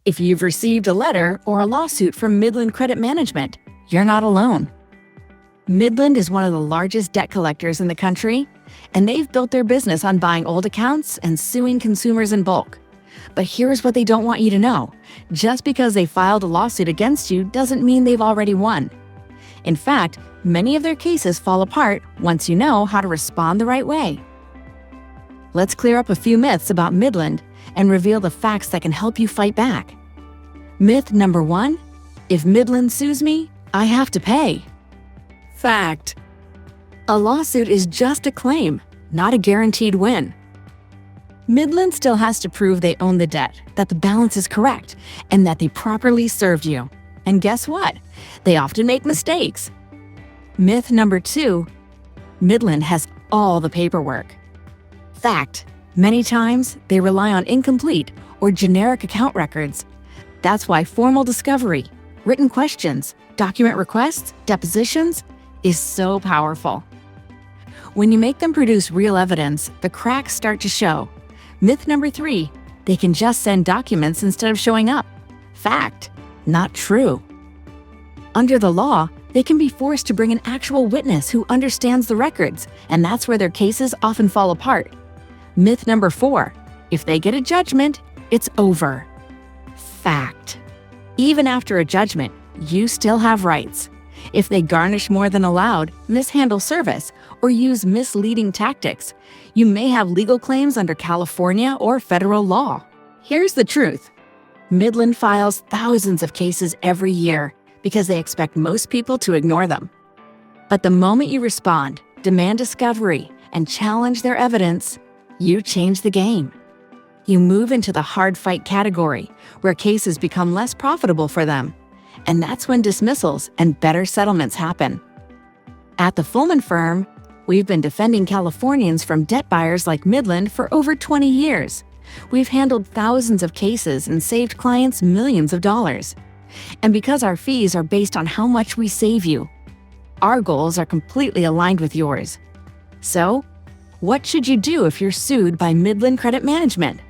If you've received a letter or a lawsuit from Midland Credit Management, you're not alone. Midland is one of the largest debt collectors in the country, and they've built their business on buying old accounts and suing consumers in bulk. But here's what they don't want you to know. Just because they filed a lawsuit against you doesn't mean they've already won. In fact, many of their cases fall apart once you know how to respond the right way. Let's clear up a few myths about Midland and reveal the facts that can help you fight back. Myth number 1, if Midland sues me, I have to pay. Fact: a lawsuit is just a claim, not a guaranteed win. Midland still has to prove they own the debt, that the balance is correct, and that they properly served you. And guess what? They often make mistakes. Myth number 2, Midland has all the paperwork. Fact: many times they rely on incomplete or generic account records. That's why formal discovery, written questions, document requests, depositions is so powerful. When you make them produce real evidence, the cracks start to show. Myth number 3, they can just send documents instead of showing up. Fact: not true. Under the law, they can be forced to bring an actual witness who understands the records, and that's where their cases often fall apart. Myth number 4, if they get a judgment, it's over. Fact: even after a judgment, you still have rights. If they garnish more than allowed, mishandle service, or use misleading tactics, you may have legal claims under California or federal law. Here's the truth. Midland files thousands of cases every year because they expect most people to ignore them. But the moment you respond, demand discovery, and challenge their evidence, you change the game. You move into the hard fight category, where cases become less profitable for them. And that's when dismissals and better settlements happen. At the Fullman firm, we've been defending Californians from debt buyers like Midland for over 20 years. We've handled thousands of cases and saved clients millions of dollars. And because our fees are based on how much we save you, our goals are completely aligned with yours. So, what should you do if you're sued by Midland Credit Management?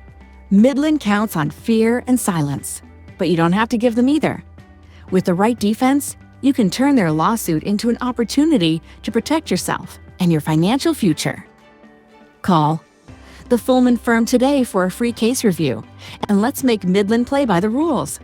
Midland counts on fear and silence, but you don't have to give them either. With the right defense, you can turn their lawsuit into an opportunity to protect yourself and your financial future. Call the Fullman firm today for a free case review, and let's make Midland play by the rules.